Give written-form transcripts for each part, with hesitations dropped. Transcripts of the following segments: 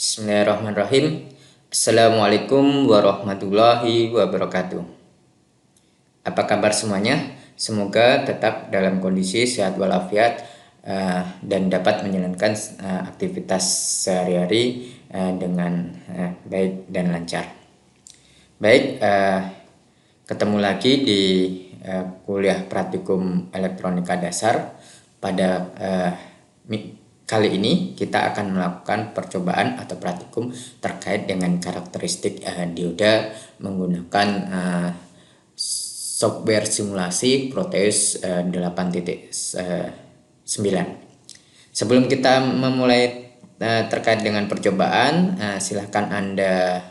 Bismillahirrahmanirrahim. Assalamualaikum warahmatullahi wabarakatuh. Apa kabar semuanya? Semoga tetap dalam kondisi sehat walafiat dan dapat menjalankan aktivitas sehari-hari dengan baik dan lancar. Baik, ketemu lagi di kuliah praktikum elektronika dasar. Pada kali ini kita akan melakukan percobaan atau praktikum terkait dengan karakteristik dioda menggunakan software simulasi Proteus 8.9. Sebelum kita memulai terkait dengan percobaan, silahkan Anda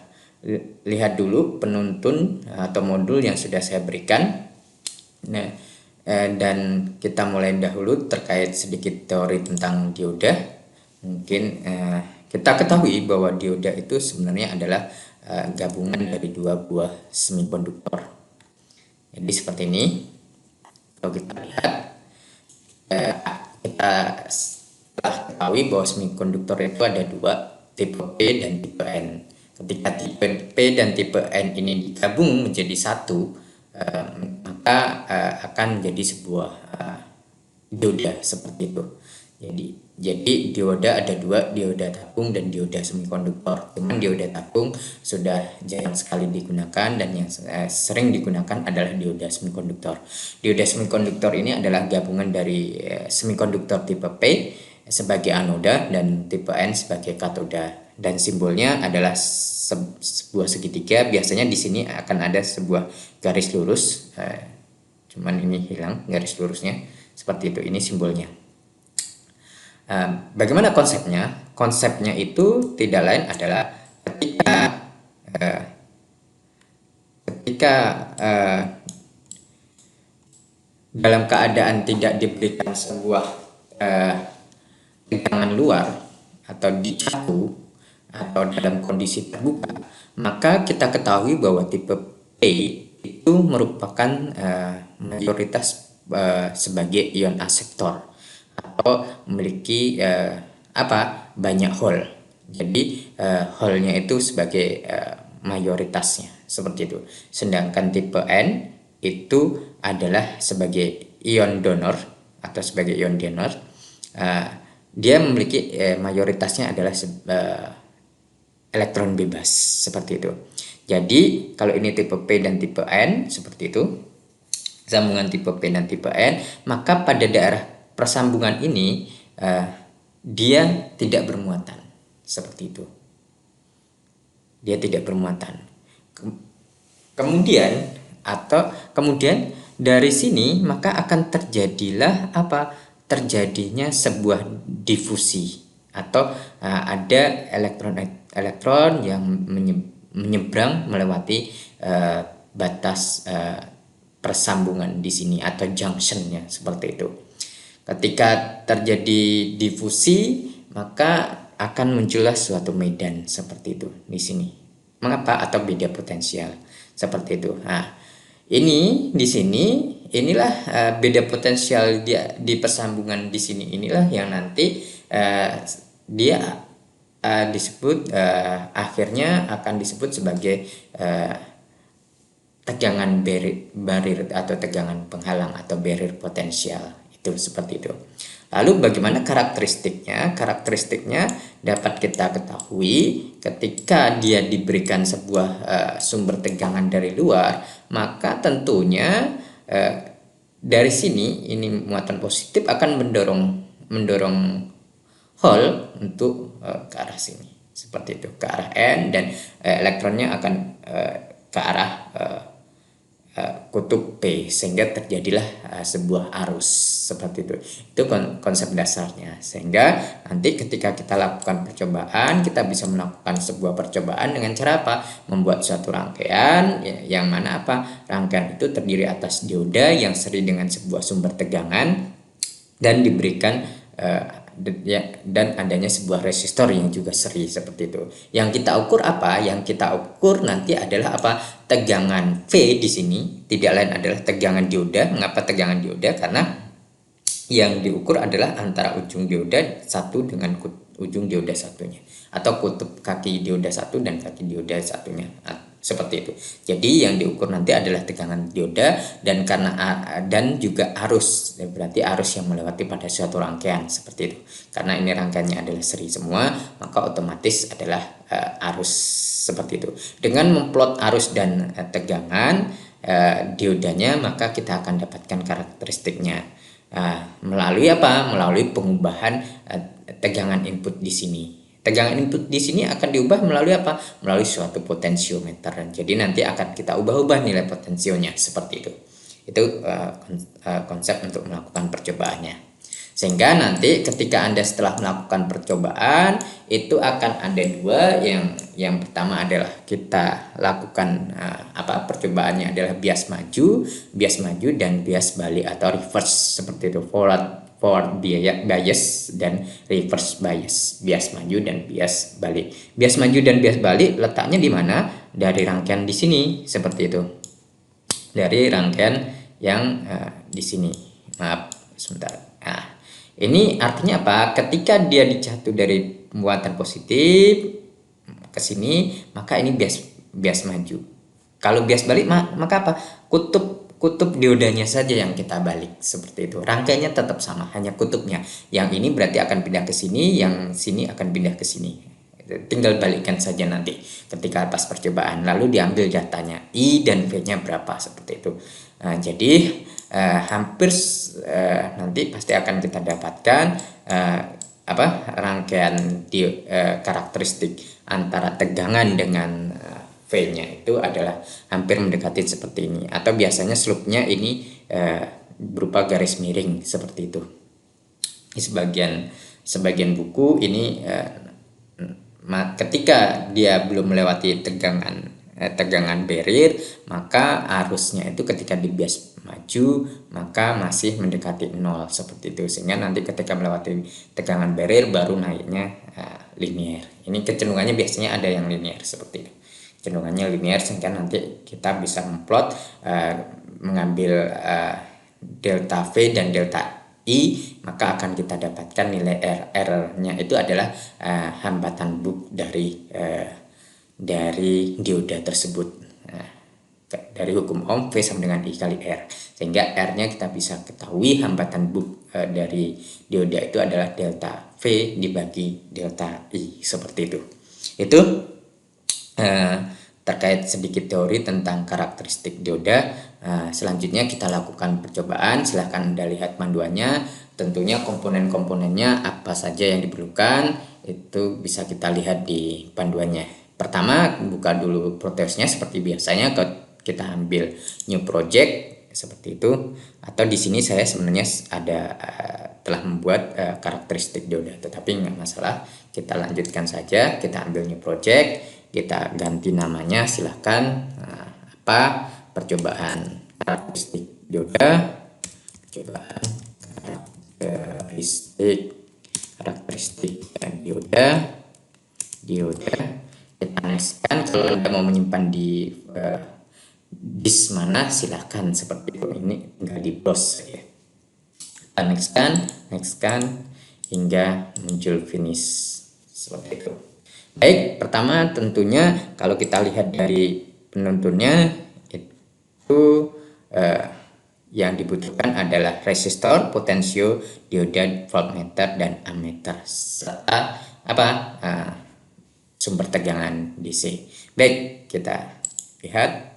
lihat dulu penuntun atau modul yang sudah saya berikan. Dan kita mulai dahulu terkait sedikit teori tentang dioda. Mungkin kita ketahui bahwa dioda itu sebenarnya adalah gabungan dari dua buah semikonduktor. Jadi seperti ini. Kalau kita lihat, kita telah ketahui bahwa semikonduktor itu ada dua, tipe P dan tipe N. Ketika tipe P dan tipe N ini digabung menjadi satu, maka akan menjadi sebuah dioda seperti itu. Jadi dioda ada dua, dioda tabung dan dioda semikonduktor. Cuman dioda tabung sudah jarang sekali digunakan dan yang sering digunakan adalah dioda semikonduktor. Dioda semikonduktor ini adalah gabungan dari semikonduktor tipe P sebagai anoda dan tipe N sebagai katoda. Dan simbolnya adalah sebuah segitiga. Biasanya di sini akan ada sebuah garis lurus, cuman ini hilang garis lurusnya. Seperti itu, ini simbolnya. Bagaimana konsepnya? Konsepnya itu tidak lain adalah ketika dalam keadaan tidak diberikan sebuah tegangan luar atau di satu atau dalam kondisi terbuka, maka kita ketahui bahwa tipe P itu merupakan mayoritas sebagai ion asektor atau memiliki banyak hole. Jadi hole-nya itu sebagai mayoritasnya seperti itu. Sedangkan tipe N itu adalah sebagai ion donor atau sebagai ion donor. Dia memiliki mayoritasnya adalah elektron bebas seperti itu. Jadi kalau ini tipe P dan tipe N seperti itu, sambungan tipe P dan tipe N, maka pada daerah persambungan ini dia tidak bermuatan seperti itu. Dia tidak bermuatan. Kemudian dari sini maka akan terjadinya sebuah difusi atau ada elektron yang menyeberang melewati batas persambungan di sini atau junctionnya seperti itu. Ketika terjadi difusi, maka akan muncullah suatu medan seperti itu di sini. Mengapa? Atau beda potensial seperti itu. Nah, ini di sini inilah beda potensial di persambungan di sini, inilah yang nanti dia disebut akhirnya akan disebut sebagai tegangan barrier atau tegangan penghalang atau barrier potensial, itu seperti itu. Lalu bagaimana karakteristiknya? Karakteristiknya dapat kita ketahui ketika dia diberikan sebuah sumber tegangan dari luar, maka tentunya dari sini ini muatan positif akan mendorong hole untuk ke arah sini seperti itu, ke arah N, dan elektronnya akan ke arah kutub P, sehingga terjadilah sebuah arus seperti itu. Itu konsep dasarnya. Sehingga nanti ketika kita lakukan percobaan, kita bisa melakukan sebuah percobaan dengan cara apa? Membuat suatu rangkaian yang mana rangkaian itu terdiri atas dioda yang seri dengan sebuah sumber tegangan dan diberikan dan adanya sebuah resistor yang juga seri seperti itu. Yang kita ukur apa? Yang kita ukur nanti adalah tegangan V di sini, tidak lain adalah tegangan dioda. Mengapa tegangan dioda? Karena yang diukur adalah antara ujung dioda satu dengan ujung dioda satunya, atau kutub kaki dioda satu dan kaki dioda satunya, seperti itu. Jadi yang diukur nanti adalah tegangan dioda dan dan juga arus, berarti arus yang melewati pada suatu rangkaian, seperti itu. Karena ini rangkaiannya adalah seri semua, maka otomatis adalah arus, seperti itu. Dengan memplot arus dan tegangan diodanya, maka kita akan dapatkan karakteristiknya. Melalui apa? Melalui pengubahan tegangan input di sini. Tegangan input di sini akan diubah melalui apa? Melalui suatu potensiometer. Jadi nanti akan kita ubah-ubah nilai potensionya, seperti itu. Itu konsep untuk melakukan percobaannya. Sehingga nanti ketika Anda setelah melakukan percobaan itu akan ada dua. Yang pertama adalah kita lakukan percobaannya adalah bias maju dan bias balik atau reverse, seperti itu. Forward bias dan reverse bias, bias maju dan bias balik. Bias maju dan bias balik letaknya di mana? Dari rangkaian di sini, seperti itu. Dari rangkaian yang di sini. Maaf, sebentar. Nah, ini artinya apa? Ketika dia dijatuh dari muatan positif ke sini, maka ini bias maju. Kalau bias balik maka apa? Kutub diodanya saja yang kita balik, seperti itu. Rangkaiannya tetap sama, hanya kutubnya. Yang ini berarti akan pindah ke sini, yang sini akan pindah ke sini. Tinggal balikkan saja nanti ketika pas percobaan, lalu diambil datanya I dan V-nya berapa, seperti itu. Jadi hampir nanti pasti akan kita dapatkan rangkaian karakteristik antara tegangan dengan V-nya itu adalah hampir mendekati seperti ini, atau biasanya slope-nya ini berupa garis miring, seperti itu. Di sebagian buku ini ketika dia belum melewati tegangan barrier, maka arusnya itu ketika di bias maju maka masih mendekati 0, seperti itu. Sehingga nanti ketika melewati tegangan barrier baru naiknya linear. Ini kecenderungannya biasanya ada yang linear, seperti itu. Kecenderungannya linear, sehingga nanti kita bisa memplot, mengambil delta V dan delta I, maka akan kita dapatkan nilai errornya itu adalah hambatan Book dari dioda tersebut. Dari hukum Ohm, V sama dengan I kali R, sehingga R-nya kita bisa ketahui hambatan Book dari dioda itu adalah delta V dibagi delta I, seperti itu. Itu terkait sedikit teori tentang karakteristik dioda. Selanjutnya kita lakukan percobaan. Silahkan Anda lihat panduannya. Tentunya komponen-komponennya apa saja yang diperlukan itu bisa kita lihat di panduannya. Pertama, buka dulu Proteusnya seperti biasanya. Kita ambil new project seperti itu. Atau di sini saya sebenarnya telah membuat karakteristik dioda, tetapi nggak masalah. Kita lanjutkan saja. Kita ambil new project, kita ganti namanya, silahkan percobaan karakteristik dioda, percobaan karakteristik dioda. Kita nextkan. Kalau Anda mau menyimpan di disk mana, silahkan, seperti itu. Ini tinggal di browse ya. Kita nextkan hingga muncul finish, seperti itu. Baik, pertama tentunya kalau kita lihat dari penuntunnya itu yang dibutuhkan adalah resistor, potensio, dioda, voltmeter dan ammeter, serta sumber tegangan DC. Baik, kita lihat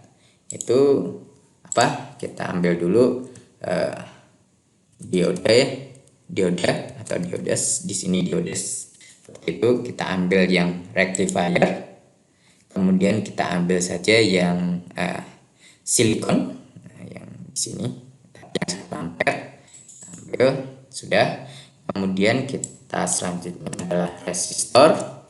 itu kita ambil dulu dioda atau diodes. Di sini diodes. Seperti itu, kita ambil yang rectifier, kemudian kita ambil saja yang silikon, yang di sini yang 1 ampere, ambil, sudah. Kemudian kita selanjutnya adalah resistor,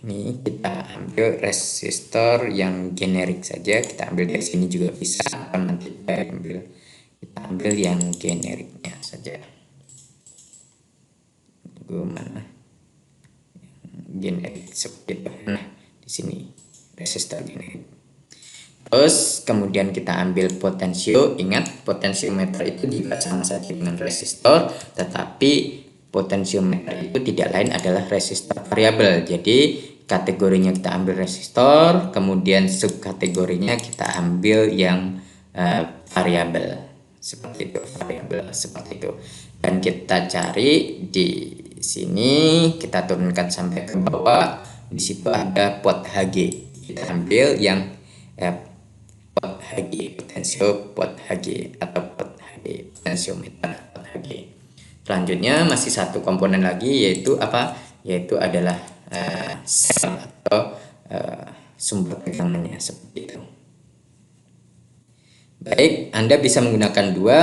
ini kita ambil resistor yang generik saja. Kita ambil dari sini juga bisa, atau nanti kita ambil yang generiknya saja. Tunggu mana generik seperti itu. Nah, di sini resistor generik. Terus kemudian kita ambil potensio. Ingat, potensiometer itu juga sama saja dengan resistor, tetapi potensiometer itu tidak lain adalah resistor variabel. Jadi kategorinya kita ambil resistor, kemudian subkategorinya kita ambil yang variabel seperti itu, variabel seperti itu. Dan kita cari di sini, kita turunkan sampai ke bawah. Di situ ada pot Hg. Kita ambil yang pot Hg, potensio pot Hg atau pot Hg, potensiometer pot Hg. Selanjutnya masih satu komponen lagi, yaitu apa? Yaitu adalah sel atau sumber tegangannya seperti itu. Baik, Anda bisa menggunakan dua,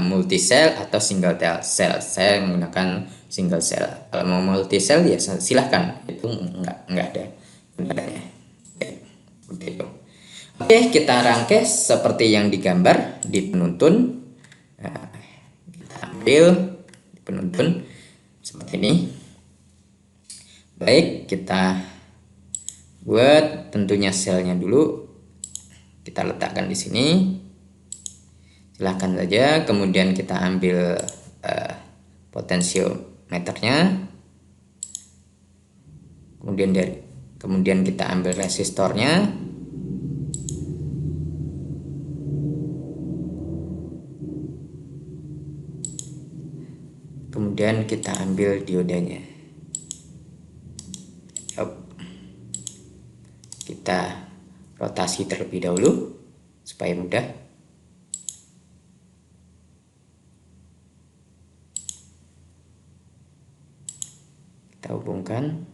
multisel atau single cell. Saya menggunakan single cell. Kalau mau multisel ya silahkan, itu enggak ada gunanya. Begitu. Oke, kita rangkai seperti yang digambar di penuntun. Kita ambil di penuntun seperti ini. Baik, kita buat tentunya selnya dulu. Kita letakkan di sini. Silahkan saja. Kemudian kita ambil potensiometernya. Kemudian kita ambil resistornya. Kemudian kita ambil diodanya. Kita rotasi terlebih dahulu supaya mudah. Kita hubungkan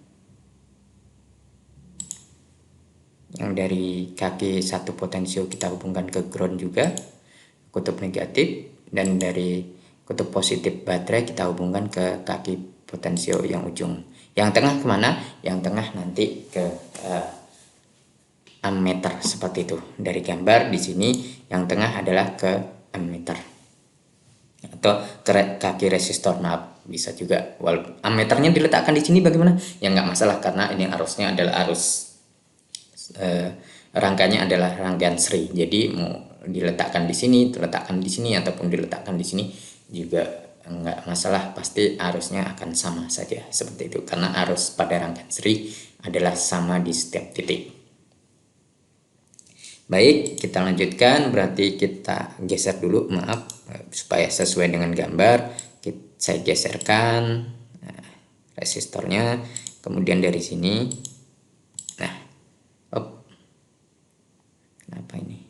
yang dari kaki satu potensio, kita hubungkan ke ground juga, kutub negatif, dan dari kutub positif baterai kita hubungkan ke kaki potensio yang ujung. Yang tengah kemana? Yang tengah nanti ke ammeter seperti itu. Dari gambar di sini yang tengah adalah ke ammeter atau ke kaki resistor. Maaf, bisa juga. Ammeternya diletakkan di sini bagaimana? Ya nggak masalah, karena ini arusnya adalah arus rangkanya adalah rangkaian seri. Jadi mau diletakkan di sini, ataupun diletakkan di sini juga nggak masalah, pasti arusnya akan sama saja seperti itu, karena arus pada rangkaian seri adalah sama di setiap titik. Baik, kita lanjutkan. Berarti kita geser dulu, maaf, supaya sesuai dengan gambar. Saya geserkan resistornya, kemudian dari sini. Nah, kenapa ini?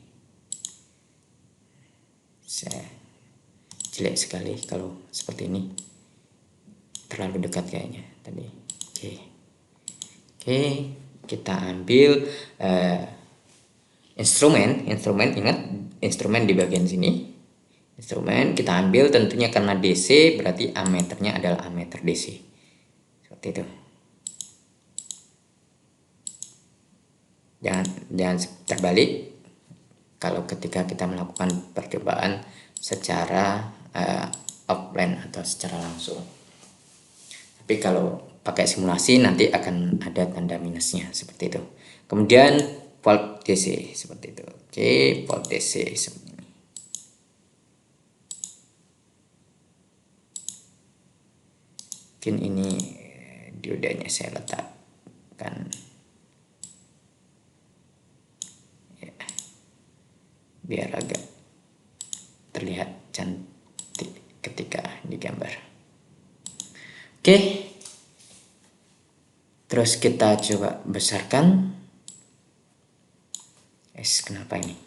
Saya jelek sekali kalau seperti ini, terlalu dekat kayaknya tadi. Oke, kita ambil instrumen. Ingat, instrumen di bagian sini. Instrumen kita ambil tentunya karena DC, berarti ammeternya adalah ammeter DC seperti itu. Jangan terbalik kalau ketika kita melakukan percobaan secara offline atau secara langsung. Tapi kalau pakai simulasi nanti akan ada tanda minusnya seperti itu. Kemudian volt DC seperti itu. Oke, volt DC seperti ini. Mungkin ini diodanya saya letakkan ya, biar agak terlihat cantik ketika digambar. Oke, terus kita coba besarkan. Kenapa ini?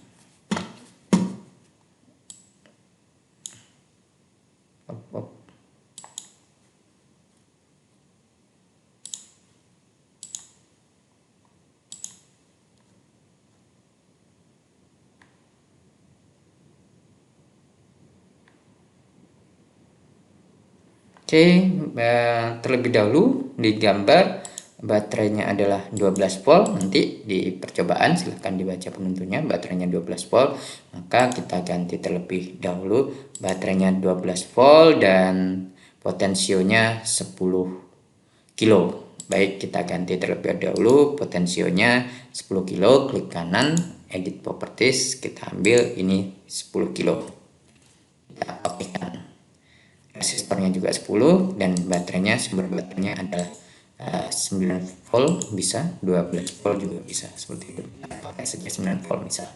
Oke, terlebih dahulu digambar baterainya adalah 12 volt. Nanti di percobaan silahkan dibaca penuntunnya, baterainya 12 volt. Maka kita ganti terlebih dahulu baterainya 12 volt dan potensionya 10 kilo. Baik, kita ganti terlebih dahulu potensionya 10 kilo, klik kanan, edit properties, kita ambil ini 10 kilo. Kita pastikan resistornya juga 10 dan baterainya, sumber baterainya adalah 9 volt, bisa 12 volt juga bisa, seperti itu. Kita pakai saja 9 volt misal.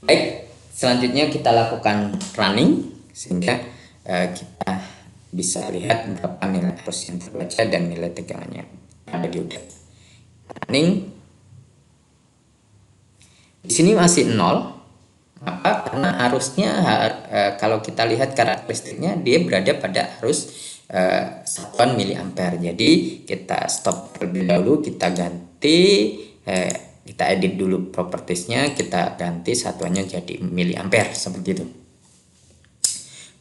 Baik, selanjutnya kita lakukan running sehingga kita bisa lihat berapa nilai arus yang terbaca dan nilai tegangannya pada dioda. Running, di sini masih 0, maka karena arusnya kalau kita lihat karakteristiknya dia berada pada arus satuan miliampere. Jadi kita stop terlebih dahulu, kita ganti, kita edit dulu propertiesnya, kita ganti satuannya jadi miliampere seperti itu.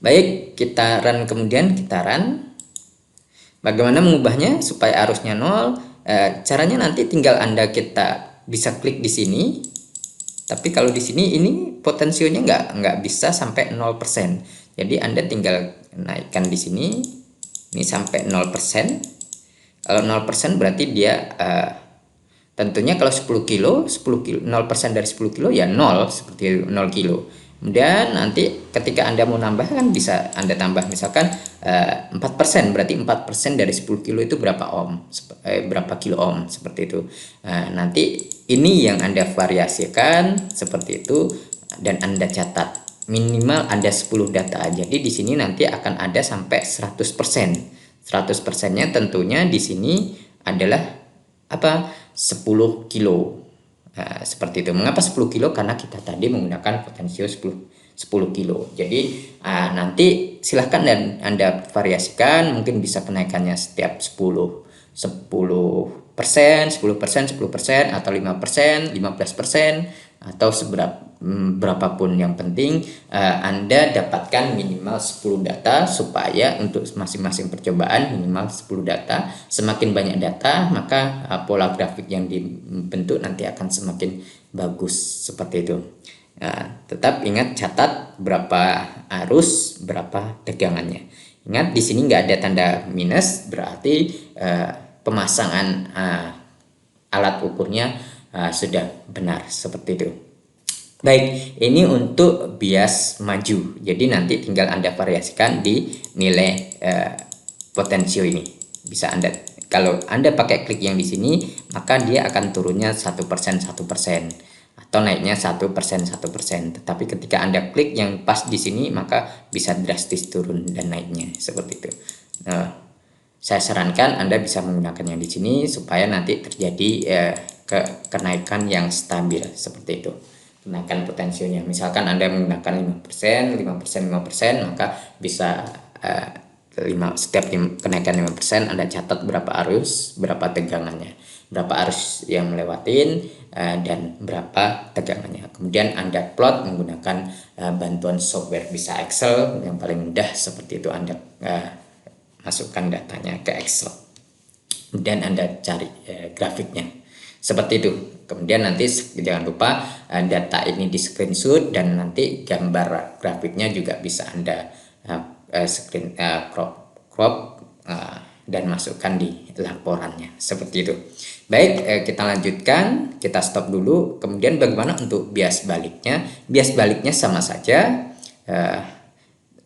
Baik, kita run, kemudian kita run. Bagaimana mengubahnya supaya arusnya 0? Caranya nanti tinggal kita bisa klik di sini. Tapi kalau di sini ini potensionya nggak bisa sampai 0%. Jadi Anda tinggal naikkan di sini, ini sampai 0%. Kalau 0% berarti dia tentunya kalau 10 kilo, 0% dari 10 kilo ya 0, seperti 0 kilo. Kemudian nanti ketika Anda mau nambah kan bisa Anda tambah misalkan 4%, berarti 4% dari 10 kilo itu berapa ohm, berapa kilo ohm, seperti itu. Nanti ini yang Anda variasikan seperti itu dan Anda catat minimal ada 10 data. Jadi di sini nanti akan ada sampai 100%. 100%-nya tentunya di sini adalah apa? 10 kilo. Nah, seperti itu. Mengapa 10 kilo? Karena kita tadi menggunakan potensio 10 kilo. Jadi nanti silahkan dan Anda variasikan, mungkin bisa kenaikannya setiap 10%, 10%, atau 5%, 15%, atau berapapun. Yang penting Anda dapatkan minimal 10 data supaya untuk masing-masing percobaan minimal 10 data. Semakin banyak data maka pola grafik yang dibentuk nanti akan semakin bagus, seperti itu. Tetap ingat, catat berapa arus, berapa tegangannya. Ingat di sini nggak ada tanda minus, berarti pemasangan alat ukurnya sudah benar, seperti itu. Baik, ini untuk bias maju. Jadi nanti tinggal Anda variasikan di nilai potensio ini. Bisa Anda, kalau Anda pakai klik yang di sini, maka dia akan turunnya 1%, 1%, atau naiknya 1%, 1%. Tetapi ketika Anda klik yang pas di sini, maka bisa drastis turun dan naiknya, seperti itu. Saya sarankan Anda bisa menggunakan yang di sini supaya nanti terjadi kenaikan yang stabil, seperti itu. Kenaikan potensinya, misalkan Anda menggunakan 5%, 5%, 5%, maka bisa setiap kenaikan 5% Anda catat berapa arus, berapa tegangannya, berapa arus yang melewatin, dan berapa tegangannya. Kemudian Anda plot menggunakan bantuan software, bisa Excel yang paling mudah, seperti itu. Anda masukkan datanya ke Excel, kemudian Anda cari grafiknya, seperti itu. Kemudian nanti jangan lupa data ini di screenshot dan nanti gambar grafiknya juga bisa Anda crop dan masukkan di laporannya, seperti itu. Baik, kita lanjutkan, kita stop dulu. Kemudian bagaimana untuk bias baliknya? Bias baliknya sama saja,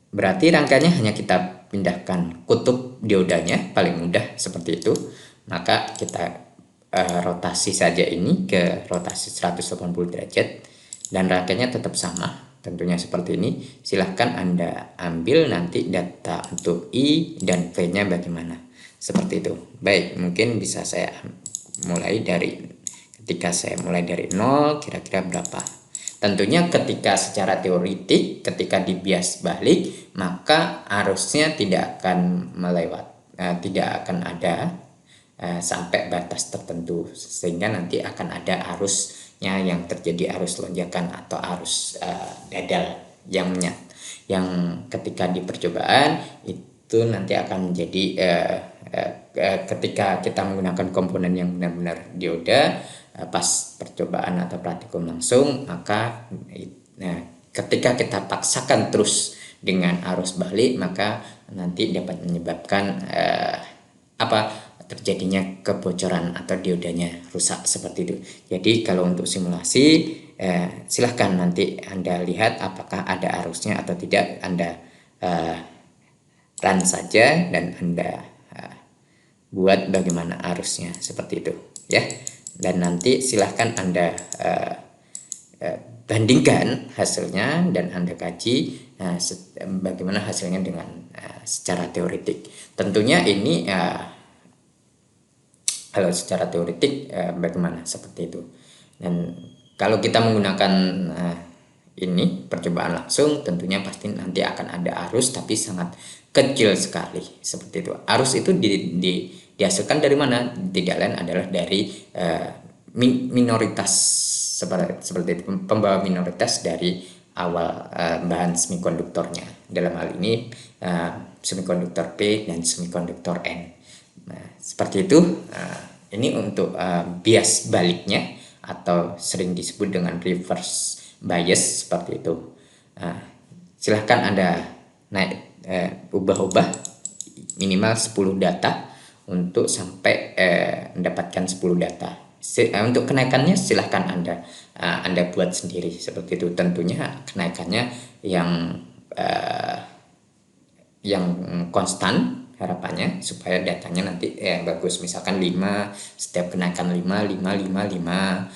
berarti rangkaiannya hanya kita pindahkan kutub diodanya, paling mudah seperti itu. Maka kita rotasi saja ini ke rotasi 180 derajat dan rangkaiannya tetap sama, tentunya seperti ini. Silahkan Anda ambil nanti data untuk I dan V nya bagaimana, seperti itu. Baik, mungkin bisa saya mulai dari, ketika saya mulai dari 0 kira-kira berapa. Tentunya ketika secara teoritik, ketika dibias balik, maka arusnya tidak akan tidak akan ada sampai batas tertentu, sehingga nanti akan ada arusnya yang terjadi arus lonjakan atau arus dadal yang ketika di percobaan itu nanti akan menjadi ketika kita menggunakan komponen yang benar-benar dioda pas percobaan atau praktikum langsung, maka ketika kita paksakan terus dengan arus balik, maka nanti dapat menyebabkan terjadinya kebocoran atau diodanya rusak seperti itu. Jadi kalau untuk simulasi silahkan nanti Anda lihat apakah ada arusnya atau tidak. Anda run saja dan Anda buat bagaimana arusnya seperti itu ya. Dan nanti silahkan Anda bandingkan hasilnya dan Anda kaji bagaimana hasilnya dengan secara teoretik. Tentunya ini kalau secara teoretik bagaimana seperti itu. Dan kalau kita menggunakan ini percobaan langsung, tentunya pasti nanti akan ada arus tapi sangat kecil sekali seperti itu. Arus itu dihasilkan dari mana? Tidak lain adalah dari minoritas seperti itu, pembawa minoritas dari awal bahan semikonduktornya. Dalam hal ini semikonduktor P dan semikonduktor N. Nah, seperti itu. Ini untuk bias baliknya atau sering disebut dengan reverse bias seperti itu. Silahkan Anda ubah-ubah minimal 10 data untuk sampai mendapatkan 10 data. Untuk kenaikannya silahkan Anda buat sendiri seperti itu. Tentunya kenaikannya yang konstan harapannya supaya datanya nanti bagus. Misalkan 5, setiap kenaikan 5, 5, 5, 5,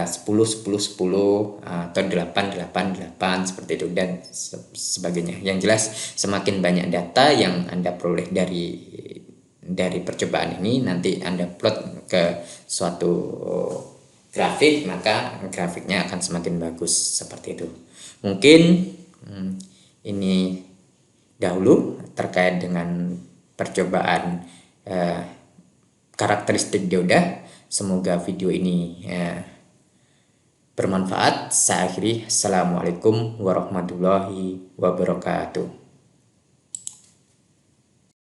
10, 10, 10 atau 8, 8, 8 seperti itu dan sebagainya. Yang jelas semakin banyak data yang Anda peroleh dari percobaan ini, nanti Anda plot ke suatu grafik, maka grafiknya akan semakin bagus seperti itu. Mungkin ini dahulu terkait dengan percobaan karakteristik dioda. Semoga video ini bermanfaat. Saya akhiri. Assalamualaikum warahmatullahi wabarakatuh.